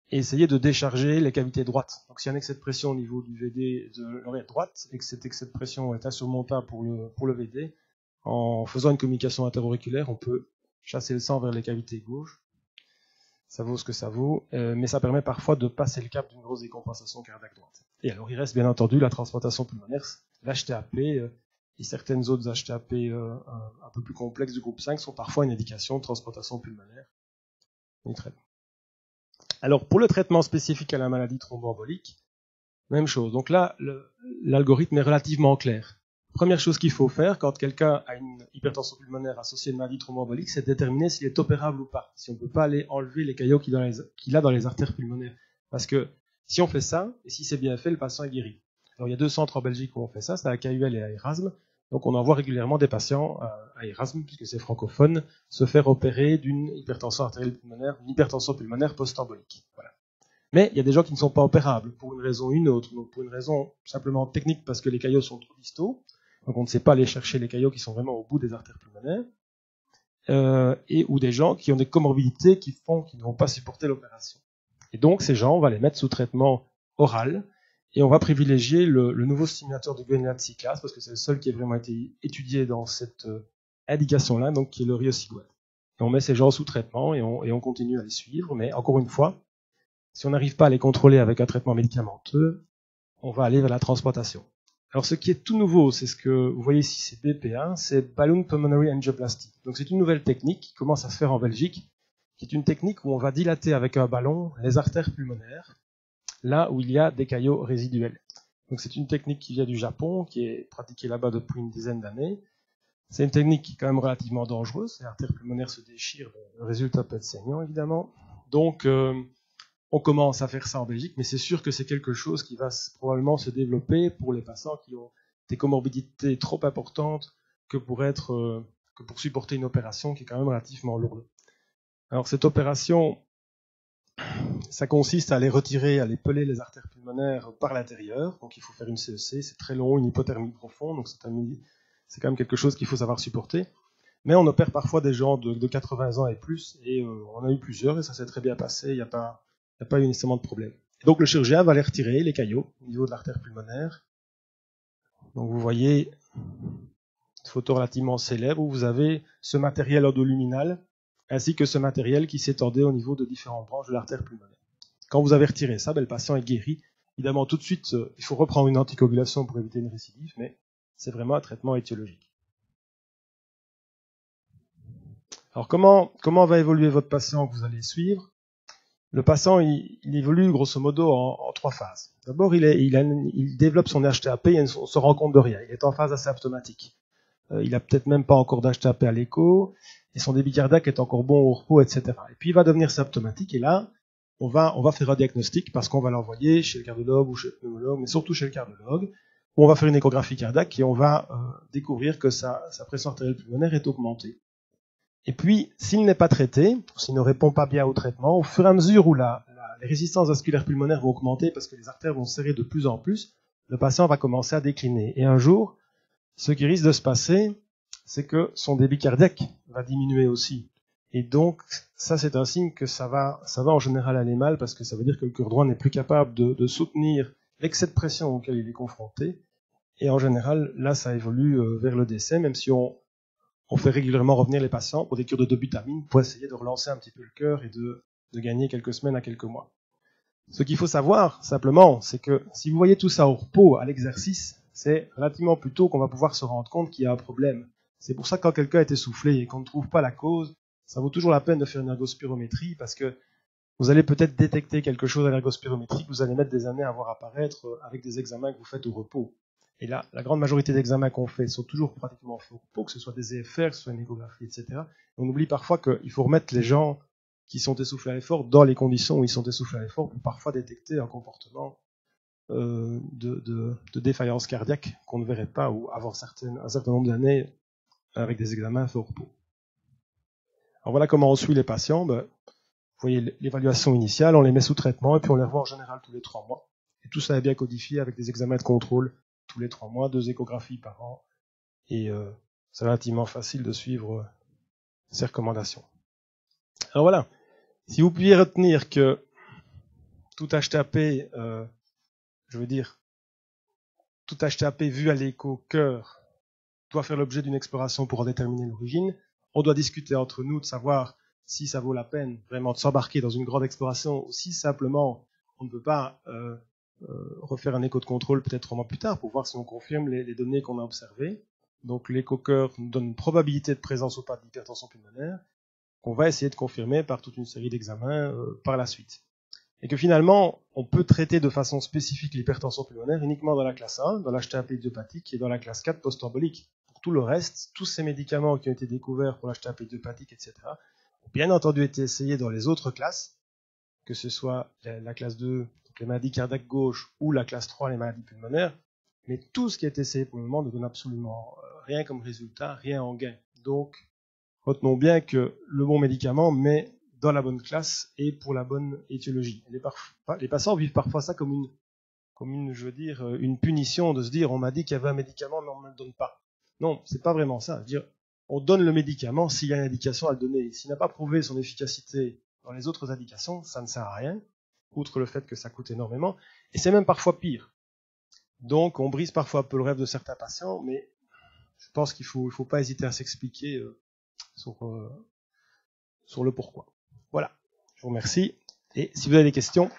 et essayer de décharger les cavités droites. Donc s'il y a un excès de pression au niveau du VD de l'oreille droite et que cet excès de pression est insurmontable pour le VD, en faisant une communication interauriculaire, on peut chasser le sang vers les cavités gauches. Ça vaut ce que ça vaut, mais ça permet parfois de passer le cap d'une grosse décompensation cardiaque droite. Et alors il reste bien entendu la transplantation pulmonaire, l'HTAP, et certaines autres HTAP un peu plus complexes du groupe 5 sont parfois une indication de transplantation pulmonaire. Alors pour le traitement spécifique à la maladie thromboembolique, même chose. Donc là, l'algorithme est relativement clair. Première chose qu'il faut faire quand quelqu'un a une hypertension pulmonaire associée à une maladie thromboembolique, c'est de déterminer s'il est opérable ou pas. Si on ne peut pas aller enlever les caillots qu'il a dans les artères pulmonaires. Parce que si on fait ça, et si c'est bien fait, le patient est guéri. Alors il y a 2 centres en Belgique où on fait ça, c'est à KUL et à Erasme. Donc on envoie régulièrement des patients à Erasme, puisque c'est francophone, se faire opérer d'une hypertension artérielle pulmonaire, une hypertension pulmonaire post-embolique. Voilà. Mais il y a des gens qui ne sont pas opérables, pour une raison ou une autre. Donc pour une raison simplement technique, parce que les caillots sont trop distaux. Donc on ne sait pas aller chercher les caillots qui sont vraiment au bout des artères pulmonaires, et ou des gens qui ont des comorbidités qui font qu'ils ne vont pas supporter l'opération. Et donc ces gens, on va les mettre sous traitement oral, et on va privilégier le nouveau stimulateur de guanylate cyclase, parce que c'est le seul qui a vraiment été étudié dans cette indication-là, donc qui est le riociguat. Et on met ces gens sous traitement, et on continue à les suivre, mais encore une fois, si on n'arrive pas à les contrôler avec un traitement médicamenteux, on va aller vers la transplantation. Alors ce qui est tout nouveau, c'est ce que vous voyez ici, c'est BP1, c'est Balloon Pulmonary Angioplasty. Donc c'est une nouvelle technique qui commence à se faire en Belgique, qui est une technique où on va dilater avec un ballon les artères pulmonaires, là où il y a des caillots résiduels. Donc c'est une technique qui vient du Japon, qui est pratiquée là-bas depuis une dizaine d'années. C'est une technique qui est quand même relativement dangereuse, les artères pulmonaires se déchirent, le résultat peut être saignant évidemment. Donc on commence à faire ça en Belgique, mais c'est sûr que c'est quelque chose qui va probablement se développer pour les patients qui ont des comorbidités trop importantes que pour supporter une opération qui est quand même relativement lourde. Alors cette opération, ça consiste à aller retirer, à aller peler les artères pulmonaires par l'intérieur. Donc il faut faire une CEC, c'est très long, une hypothermie profonde, donc c'est quand même quelque chose qu'il faut savoir supporter. Mais on opère parfois des gens de 80 ans et plus, et on a eu plusieurs, et ça s'est très bien passé, il n'y a pas eu nécessairement de problème. Et donc le chirurgien va aller retirer les caillots au niveau de l'artère pulmonaire. Donc vous voyez une photo relativement célèbre où vous avez ce matériel endoluminal ainsi que ce matériel qui s'étendait au niveau de différentes branches de l'artère pulmonaire. Quand vous avez retiré ça, le patient est guéri. Évidemment, tout de suite, il faut reprendre une anticoagulation pour éviter une récidive, mais c'est vraiment un traitement étiologique. Alors comment va évoluer votre patient que vous allez suivre ? Le patient, il évolue grosso modo en 3 phases. D'abord, il développe son HTAP et on se rend compte de rien. Il est en phase asymptomatique. Il a peut-être même pas encore d'HTAP à l'écho, et son débit cardiaque est encore bon au repos, etc. Et puis il va devenir symptomatique, et là, on va faire un diagnostic parce qu'on va l'envoyer chez le cardiologue ou chez le pneumologue, mais surtout chez le cardiologue, où on va faire une échographie cardiaque et on va découvrir que sa pression artérielle pulmonaire est augmentée. Et puis, s'il n'est pas traité, s'il ne répond pas bien au traitement, au fur et à mesure où les résistances vasculaires pulmonaires vont augmenter parce que les artères vont se serrer de plus en plus, le patient va commencer à décliner. Et un jour, ce qui risque de se passer, c'est que son débit cardiaque va diminuer aussi. Et donc, ça c'est un signe que ça va en général aller mal, parce que ça veut dire que le cœur droit n'est plus capable de soutenir l'excès de pression auquel il est confronté. Et en général, là, ça évolue vers le décès, même si on fait régulièrement revenir les patients pour des cures de dobutamine pour essayer de relancer un petit peu le cœur et de gagner quelques semaines à quelques mois. Ce qu'il faut savoir, simplement, c'est que si vous voyez tout ça au repos, à l'exercice, c'est relativement plus tôt qu'on va pouvoir se rendre compte qu'il y a un problème. C'est pour ça que quand quelqu'un est essoufflé et qu'on ne trouve pas la cause, ça vaut toujours la peine de faire une ergospirométrie, parce que vous allez peut-être détecter quelque chose à l'ergospirométrie que vous allez mettre des années à voir apparaître avec des examens que vous faites au repos. Et là, la grande majorité d'examens qu'on fait sont toujours pratiquement faits au repos, que ce soit des EFR, que ce soit une échographie, etc. On oublie parfois qu'il faut remettre les gens qui sont essoufflés à l'effort dans les conditions où ils sont essoufflés à l'effort pour parfois détecter un comportement de défaillance cardiaque qu'on ne verrait pas ou avant un certain nombre d'années avec des examens faits au repos. Alors voilà comment on suit les patients. Vous voyez l'évaluation initiale, on les met sous traitement et puis on les revoit en général tous les 3 mois. Et tout ça est bien codifié avec des examens de contrôle tous les 3 mois, 2 échographies par an. Et c'est relativement facile de suivre ces recommandations. Alors voilà, si vous pouviez retenir que tout HTAP, tout HTAP vu à l'écho-cœur doit faire l'objet d'une exploration pour en déterminer l'origine. On doit discuter entre nous de savoir si ça vaut la peine vraiment de s'embarquer dans une grande exploration ou si simplement on ne peut pas refaire un écho de contrôle peut-être 3 mois plus tard pour voir si on confirme les données qu'on a observées. Donc l'écho-cœur nous donne une probabilité de présence ou pas d'hypertension pulmonaire qu'on va essayer de confirmer par toute une série d'examens par la suite. Et que finalement, on peut traiter de façon spécifique l'hypertension pulmonaire uniquement dans la classe 1, dans l'HTAP idiopathique et dans la classe 4 post-embolique. Pour tout le reste, tous ces médicaments qui ont été découverts pour l'HTAP idiopathique, etc., ont bien entendu été essayés dans les autres classes, que ce soit la classe 2, donc les maladies cardiaques gauches, ou la classe 3, les maladies pulmonaires, mais tout ce qui a été essayé pour le moment ne donne absolument rien comme résultat, rien en gain. Donc, retenons bien que le bon médicament met dans la bonne classe et pour la bonne étiologie. Les patients vivent parfois ça comme une punition de se dire on m'a dit qu'il y avait un médicament mais on ne me le donne pas. Non, c'est pas vraiment ça. Dire on donne le médicament s'il y a une indication à le donner. S'il n'a pas prouvé son efficacité dans les autres indications, ça ne sert à rien, outre le fait que ça coûte énormément, et c'est même parfois pire. Donc on brise parfois un peu le rêve de certains patients, mais je pense qu'il faut pas hésiter à s'expliquer sur le pourquoi. Voilà, je vous remercie, et si vous avez des questions...